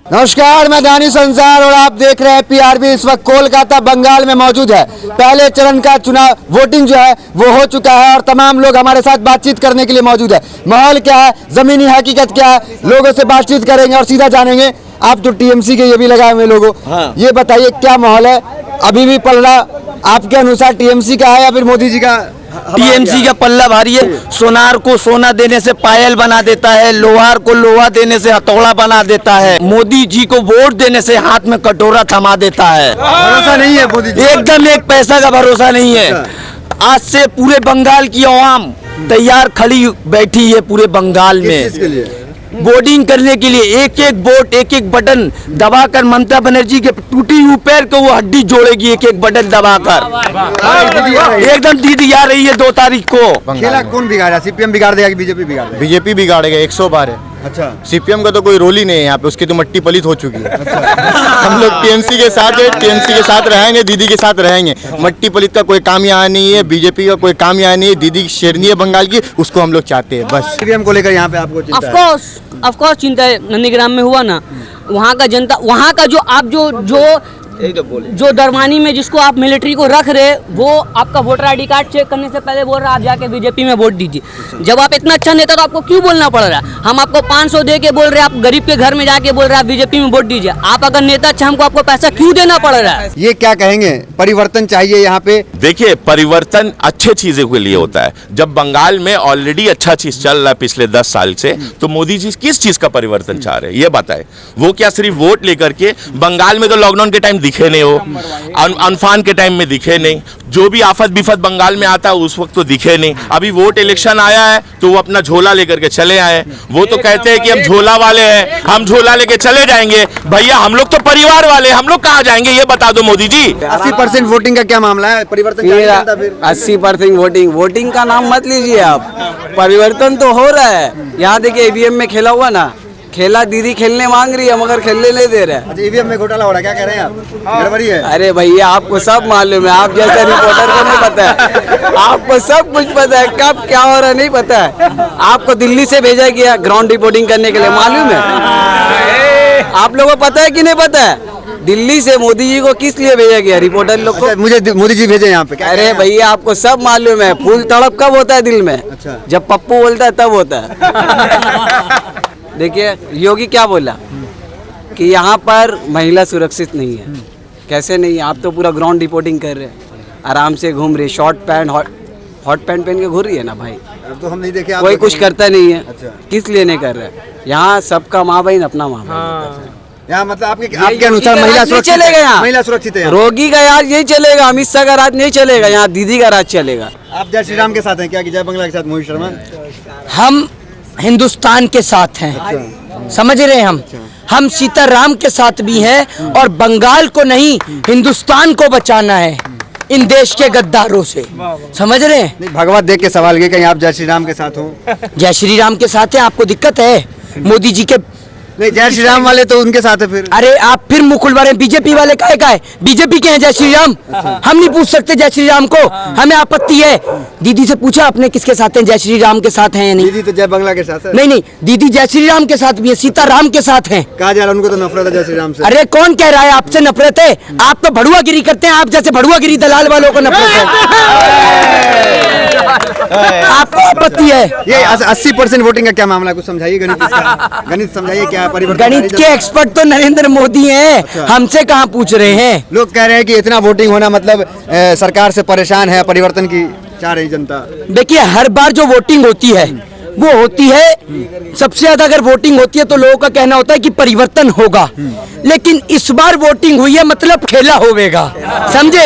नमस्कार, मैं दानी संसार और आप देख रहे हैं पीआरबी। इस वक्त कोलकाता बंगाल में मौजूद है। पहले चरण का चुनाव वोटिंग जो है वो हो चुका है और तमाम लोग हमारे साथ बातचीत करने के लिए मौजूद है। माहौल क्या है, जमीनी हकीकत क्या है, लोगों से बातचीत करेंगे और सीधा जानेंगे। आप जो टीएमसी के ये भी लगाए हुए लोगों, ये बताइए क्या माहौल है? अभी भी पलड़ा आपके अनुसार टीएमसी का है या फिर मोदी जी का? टीएमसी का पल्ला भारी है। सोनार को सोना देने से पायल बना देता है, लोहार को लोहा देने से हथौड़ा बना देता है, मोदी जी को वोट देने से हाथ में कटोरा थमा देता है। भरोसा नहीं है मोदी जी? एकदम एक पैसा का भरोसा नहीं है। आज से पूरे बंगाल की अवाम तैयार खड़ी बैठी है पूरे बंगाल में वोटिंग करने के लिए। एक एक वोट, एक एक बटन दबाकर ममता बनर्जी के टूटी हुई पैर को वो हड्डी जोड़ेगी, एक एक बटन दबाकर। एकदम दीदी आ रही है 2 तारीख को। खेला कौन बिगाड़ा? सीपीएम बिगाड़ देगा कि बीजेपी बिगाड़ देगा? बीजेपी बिगाड़ेगा 100 बार है। अच्छा, सीपीएम का तो कोई रोल ही नहीं है यहाँ पे, उसकी तो मट्टी पलित हो चुकी है। हम लोग टीएमसी के साथ है, टीएमसी के साथ रहेंगे, दीदी के साथ रहेंगे। मट्टी पलित का कोई काम यहाँ नहीं है, बीजेपी का कोई काम यहाँ नहीं है। दीदी शेरनी है बंगाल की, उसको हम लोग चाहते हैं बस। सीपीएम को लेकर यहाँ पे आपको चिंता है? ऑफ कोर्स चिंता है। नंदीग्राम में हुआ ना, वहाँ का जनता, वहाँ का जो आप जो दरमानी में जिसको आप मिलिट्री को रख रहे, वो आपका वोटर आईडी कार्ड चेक करने से पहले बोल रहा है आप जाके बीजेपी में वोट दीजिए। जब आप इतना अच्छा नेता तो आपको क्यों बोलना पड़ रहा है? हम आपको 500 दे के बोल रहे हैं, आप गरीब के घर में जाके बोल रहे हैं आप बीजेपी में वोट दीजिए। आप अगर नेता अच्छा, हमको आपको पैसा क्यों देना पड़ रहा है? ये क्या कहेंगे, परिवर्तन चाहिए यहाँ पे? देखिए, परिवर्तन अच्छे चीजों के लिए होता है। जब बंगाल में ऑलरेडी अच्छा चीज चल रहा है पिछले 10 साल से, तो मोदी जी किस चीज का परिवर्तन चाह रहे हैं ये बताए। वो क्या सिर्फ वोट लेकर के? बंगाल में तो लॉकडाउन के टाइम दिखे नहीं हो, अनफान के टाइम में दिखे नहीं, जो भी आफत बिफत बंगाल में आता है उस वक्त तो दिखे नहीं। अभी वोट इलेक्शन आया है तो वो अपना झोला लेकर के चले आए। वो तो कहते हैं कि हम झोला वाले हैं, हम झोला लेके चले जाएंगे। भैया हम लोग तो परिवार वाले, हम लोग कहाँ जाएंगे ये बता दो मोदी जी। 80% वोटिंग का क्या मामला है? परिवर्तन 80% वोटिंग का नाम मत लीजिए आप। परिवर्तन तो हो रहा है। यहाँ देखिए ईवीएम में खेला हुआ ना, खेला दीदी खेलने मांग रही है मगर खेलने नहीं दे रहे हैं। अच्छा, ईवीएम में घोटाला हो रहा है, क्या कह रहे हैं आप? गड़बड़ी है? अरे भैया आपको सब मालूम है, आप जैसे रिपोर्टर को नहीं पता है। आपको सब कुछ पता है, कब क्या हो रहा है नहीं पता है। आपको दिल्ली से भेजा गया ग्राउंड रिपोर्टिंग करने के लिए, मालूम है? आप लोगों को पता है कि नहीं पता है? दिल्ली से मोदी जी को किस लिए भेजा गया रिपोर्टर लोग को? अच्छा, मुझे मोदी जी भेजे यहाँ पे? अरे भैया आपको सब मालूम है। फूल तड़प कब होता है दिल में? अच्छा। जब पप्पू बोलता है तब होता है। देखिए योगी क्या बोला कि यहाँ पर महिला सुरक्षित नहीं है। कैसे नहीं है? आप तो पूरा ग्राउंड रिपोर्टिंग कर रहे हैं, आराम से घूम रहे, शॉर्ट पैंट हॉट पैंट पहन के घूर रही है ना भाई। तो हम नहीं देखे, कोई कुछ करता नहीं है। अच्छा। किस लिए नहीं कर रहे? यहाँ सबका माँ बहन अपना माँ बहन। यहाँ मतलब आपके अनुसार महिला सुरक्षित चलेगा यहाँ? महिला सुरक्षित है? रोगी का राज यही चलेगा, अमित शाह का राज नहीं चलेगा, यहाँ दीदी का राज चलेगा। आप जय श्री राम के साथ हैं क्या कि जय बंगला के साथ? मोहित शर्मा, हम हिंदुस्तान के साथ हैं, समझ रहे हैं हम सीताराम के साथ भी हैं और बंगाल को नहीं हिंदुस्तान को बचाना है इन देश के गद्दारों से, समझ रहे हैं? नहीं, भगवत देख के सवाल किया, कहीं आप जय श्री राम के साथ हो? जय श्री राम के साथ है, आपको दिक्कत है मोदी जी के? नहीं, जय श्री राम वाले तो उनके साथ है फिर। अरे आप फिर मुंह खुलवा रहे हैं, बीजेपी वाले काहे का है? बीजेपी के हैं जय श्री राम। हम नहीं पूछ सकते जय श्री राम को, हमें आपत्ति है। दीदी से पूछा आपने किसके साथ हैं, जय श्री राम के साथ हैं या नहीं? दीदी तो जय बंगला के साथ है। नहीं, दीदी जय श्री राम के साथ भी है, सीताराम के साथ हैं। कहा जा रहा है उनको तो नफरत है जय श्री राम से। अरे कौन कह रहा है आपसे नफरत है? आप तो भड़ुआगिरी करते हैं, आप जैसे भड़ुआगिरी दलाल वालों को नफरत है। आपको आपत्ति है? ये 80% वोटिंग का क्या मामला है? कुछ समझाइए, गणित समझाइए, क्या परिवर्तन? गणित के एक्सपर्ट तो नरेंद्र मोदी हैं। अच्छा। हमसे कहाँ पूछ रहे हैं? लोग कह रहे हैं कि इतना वोटिंग होना मतलब सरकार से परेशान है, परिवर्तन की चाह रही जनता। देखिए हर बार जो वोटिंग होती है वो होती है, सबसे ज्यादा अगर वोटिंग होती है तो लोगों का कहना होता है कि परिवर्तन होगा, लेकिन इस बार वोटिंग हुई है मतलब खेला होवेगा, समझे?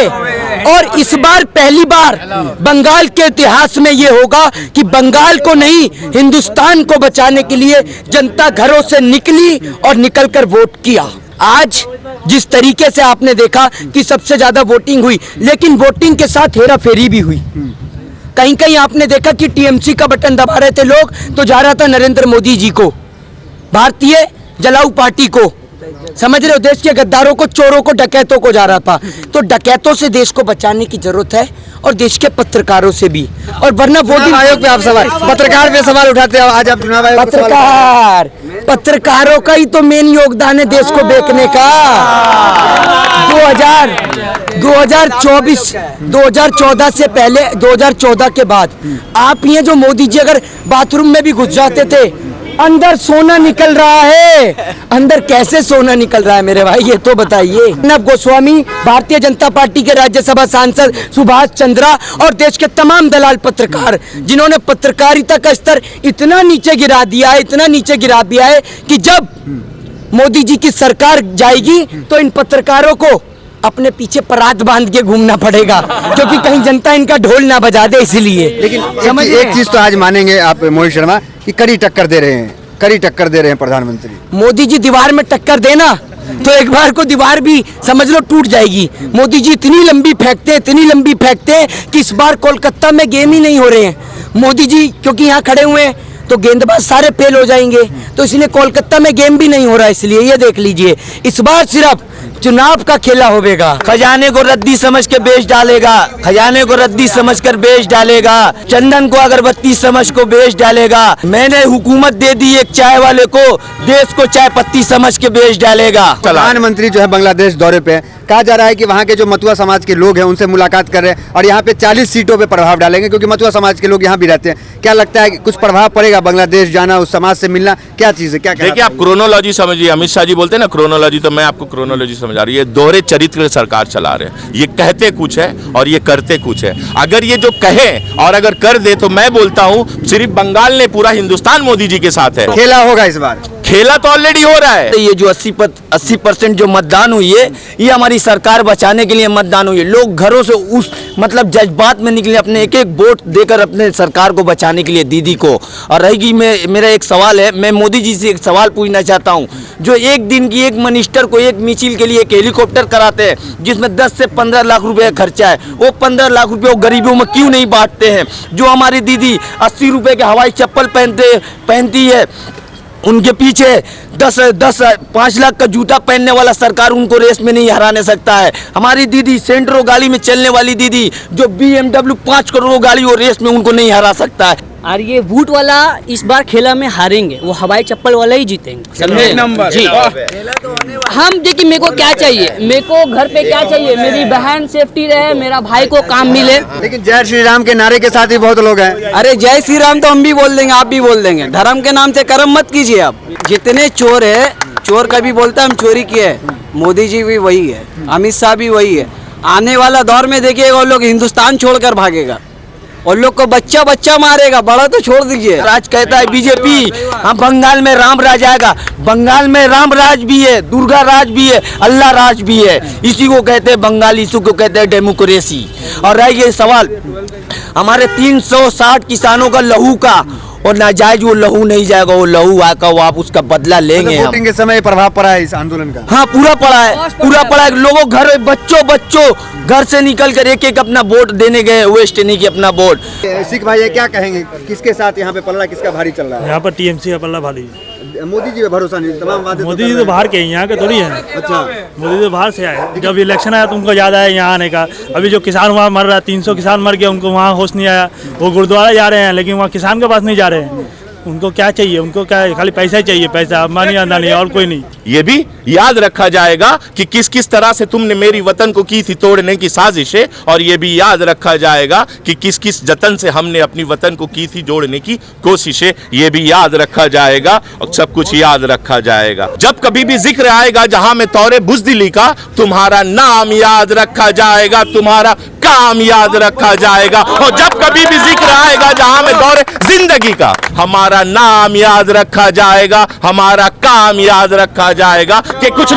और इस बार पहली बार बंगाल के इतिहास में ये होगा कि बंगाल को नहीं हिंदुस्तान को बचाने के लिए जनता घरों से निकली और निकलकर वोट किया। आज जिस तरीके से आपने देखा कि सबसे ज्यादा वोटिंग हुई, लेकिन वोटिंग के साथ हेरा फेरी भी हुई। कहीं कहीं आपने देखा कि टीएमसी का बटन दबा रहे थे लोग तो जा रहा था नरेंद्र मोदी जी को, भारतीय जलाऊ पार्टी को, समझ रहे हो? देश के गद्दारों को, चोरों को, डकैतों को जा रहा था। तो डकैतों से देश को बचाने की जरूरत है और देश के पत्रकारों से भी। और वरना वोटिंग आयोग पे आप सवाल, पत्रकार पे सवाल उठाते हैं आज आप चुनाव आयोग पे सवाल पत्रकार पत्रकारों का ही तो मेन योगदान है देश को बेचने का। 2014 से पहले, 2014 के बाद आप ये जो मोदी जी अगर बाथरूम में भी घुस जाते थे, अंदर सोना निकल रहा है। अंदर कैसे सोना निकल रहा है मेरे भाई, ये तो बताइए। अर्नब गोस्वामी, भारतीय जनता पार्टी के राज्यसभा सांसद सुभाष चंद्रा और देश के तमाम दलाल पत्रकार, जिन्होंने पत्रकारिता का स्तर इतना नीचे गिरा दिया है, इतना नीचे गिरा दिया है कि जब मोदी जी की सरकार जाएगी तो इन पत्रकारों को अपने पीछे परात बांध के घूमना पड़ेगा, क्योंकि कहीं जनता इनका ढोल ना बजा दे इसलिए। लेकिन एक चीज तो आज मानेंगे आप मोहित शर्मा कि कड़ी टक्कर दे रहे हैं, कड़ी टक्कर दे रहे हैं प्रधानमंत्री मोदी जी। दीवार में टक्कर देना तो एक बार को दीवार भी समझ लो टूट जाएगी। मोदी जी इतनी लंबी फेंकते हैं कि इस बार कोलकाता में गेम ही नहीं हो रहे हैं मोदी जी, क्योंकि यहाँ खड़े हुए हैं तो गेंदबाज सारे फेल हो जाएंगे, तो इसलिए कोलकाता में गेम भी नहीं हो रहा है। इसलिए ये देख लीजिए, इस बार सिर्फ चुनाव का खेला होगा। खजाने को रद्दी समझ के बेच डालेगा, खजाने को रद्दी समझकर बेच डालेगा, चंदन को अगरबत्ती समझ को बेच डालेगा। मैंने हुकूमत दे दी एक चाय वाले को, देश को चाय पत्ती समझ के बेच डालेगा। प्रधानमंत्री जो है बांग्लादेश दौरे पे, कहा जा रहा है कि वहाँ के जो मथुआ समाज के लोग हैं उनसे मुलाकात कर रहे हैं और यहाँ पे 40 सीटों पे प्रभाव डालेंगे, क्योंकि मथुआ समाज के लोग यहाँ भी रहते हैं। क्या लगता है कि कुछ प्रभाव पड़ेगा बांग्लादेश जाना, उस समाज से मिलना, क्या चीज़ है, क्या देखिए आप क्रोनोलॉजी समझिए, अमित शाह जी बोलते हैं ना क्रोनोलॉजी, तो मैं आपको क्रोनोलॉजी समझा रही है। दोहरे चरित्र सरकार चला रहे हैं, ये कहते कुछ है और ये करते कुछ है। अगर ये जो कहे और अगर कर दे तो मैं बोलता हूँ सिर्फ बंगाल ने, पूरा हिंदुस्तान मोदी जी के साथ है। खेला होगा इस बार, खेला तो ऑलरेडी हो रहा है। ये जो 80% जो मतदान हुई है, ये हमारी सरकार बचाने के लिए मतदान हुई है। लोग घरों से उस मतलब जज्बात में निकले, अपने एक एक वोट देकर अपने सरकार को बचाने के लिए, दीदी को। और रहेगी मेरा एक सवाल है, मैं मोदी जी से एक सवाल पूछना चाहता हूँ। जो एक दिन की एक मिनिस्टर को एक मिसाइल के लिए एक हेलीकॉप्टर कराते हैं जिसमें 10 से 15 लाख रुपए खर्चा है, वो 15 लाख रुपए वो गरीबों में क्यों नहीं बांटते हैं? जो हमारी दीदी 80 रुपए के हवाई चप्पल पहनती है, उनके पीछे 5 लाख का जूता पहनने वाला सरकार उनको रेस में नहीं हराने सकता है। हमारी दीदी सेंट्रो गाड़ी में चलने वाली दीदी जो BMW 5 करोड़ गाड़ी, वो रेस में उनको नहीं हरा सकता है। और ये वोट वाला इस बार खेला में हारेंगे, वो हवाई चप्पल वाला ही जीतेंगे, समझे जी। हम देखिए, मेरे को क्या चाहिए, मेरे को घर पे क्या चाहिए, मेरी बहन सेफ्टी रहे, मेरा भाई को काम मिले। लेकिन जय श्री राम के नारे के साथ ही बहुत लोग हैं। अरे जय श्री राम तो हम भी बोल देंगे, आप भी बोल देंगे। धर्म के नाम से कर्म मत कीजिए आप। जितने चोर है, चोर कभी बोलता है हम चोरी किए है, मोदी जी भी वही है, अमित शाह भी वही है। आने वाला दौर में देखिएगा वो लोग हिंदुस्तान छोड़कर भागेगा और लोग को बच्चा मारेगा, बड़ा तो छोड़ दीजिए। राज कहता है बीजेपी, हाँ बंगाल में राम राज आएगा। बंगाल में राम राज भी है, दुर्गा राज भी है, अल्लाह राज भी है। इसी को कहते हैं बंगाल, इसी को कहते हैं डेमोक्रेसी। और रह गया सवाल हमारे 360 किसानों का लहू का, और नाजायज वो लहू नहीं जाएगा, वो लहू आकर वो आप उसका बदला लेंगे। वोटिंग के समय प्रभाव पड़ा है इस आंदोलन का? हाँ पूरा पड़ा है, पूरा पड़ा है। लोगों घर बच्चों घर से निकल कर एक एक अपना वोट देने गए, वेस्ट नहीं किया अपना वोट। सिख भाई ये क्या कहेंगे, किसके साथ यहाँ पे पल्ला किसका भारी चल रहा है? यहाँ पर टीएमसी का पल्ला भारी। मोदी जी पे भरोसा नहीं, तमाम वादे मोदी जी तो बाहर के हैं, यहाँ के थोड़ी हैं। अच्छा, मोदी तो बाहर से आए। जब इलेक्शन आया तो उनको याद आया यहाँ आने का। अभी जो किसान वहाँ मर रहा है, 300 किसान मर गया, उनको वहाँ होश नहीं आया। वो गुरुद्वारा जा रहे हैं लेकिन वहाँ किसान के पास नहीं जा रहे हैं। उनको क्या चाहिए, उनको क्या खाली पैसा ही चाहिए, पैसा, अंबानी अदानी और कोई नहीं। ये भी याद रखा जाएगा कि किस किस तरह से तुमने मेरी वतन को की थी तोड़ने की साजिशें, और ये भी याद रखा जाएगा कि किस किस जतन से हमने अपनी वतन को की थी जोड़ने की कोशिशें। ये भी याद रखा जाएगा और सब कुछ याद रखा जाएगा। जब कभी भी जिक्र आएगा जहां में तौरे बुज़दिली का, तुम्हारा नाम याद रखा जाएगा, तुम्हारा काम याद रखा जाएगा। और जब कभी भी जिक्र आएगा जहां में दौरे जिंदगी का, हमारा नाम याद रखा जाएगा, हमारा काम याद रखा जाएगा। कि कुछ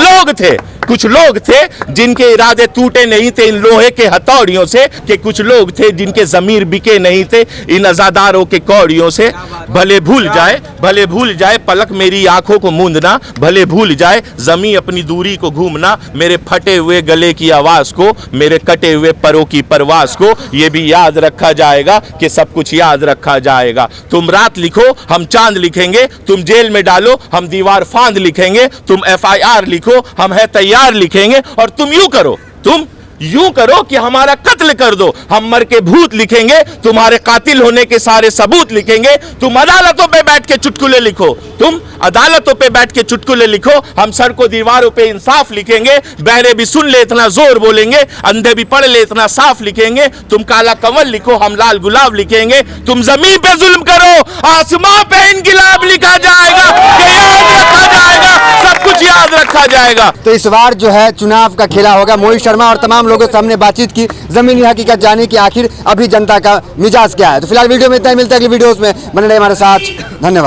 लोग थे जिनके इरादे टूटे नहीं थे इन लोहे के हथौड़ियों से, कि कुछ लोग थे जिनके ज़मीर बिके नहीं थे इन अज़ादारों के कौड़ियों से। भले भूल जाए पलक मेरी आंखों को मूंदना, भले भूल जाए ज़मी अपनी दूरी को घूमना, मेरे फटे हुए गले की आवाज़ को, मेरे कटे हुए परों की परवास को। ये भी याद रखा जाएगा कि सब कुछ याद रखा जाएगा। तुम रात लिखो हम चांद लिखेंगे, तुम जेल में डालो हम दीवार फांद लिखेंगे, तुम FIR लिखो हम है तैयार लिखेंगे। और तुम यूं करो, तुम यूं करो कि हमारा कत्ल कर दो, हम मर के भूत लिखेंगे, तुम्हारे कातिल होने के सारे सबूत लिखेंगे, तुम अदालतों पे बैठ के चुटकुले लिखो, तुम अदालतों पे बैठ के चुटकुले लिखो, हम सड़कों दीवारों पे इंसाफ लिखेंगे, बहरे भी सुन ले इतना जोर बोलेंगे, अंधे भी पढ़ ले इतना साफ लिखेंगे, तुम काला कमल लिखो, हम लाल गुलाब लिखेंगे, तुम जमीन पे जुल्म करो, आसमां पे इनकिलाब लिखा जाएगा, ये याद रखा जाएगा, सब कुछ याद रखा जाएगा। तो इस बार जो है चुनाव का खेला होगा। मोहित शर्मा और तमाम लोगों से हमने बातचीत की, जमीनी हकीकत जानी कि आखिर अभी जनता का मिजाज क्या है। तो फिलहाल वीडियो में इतना ही, मिलता है अगली वीडियोस में, बने रहे हमारे साथ, धन्यवाद।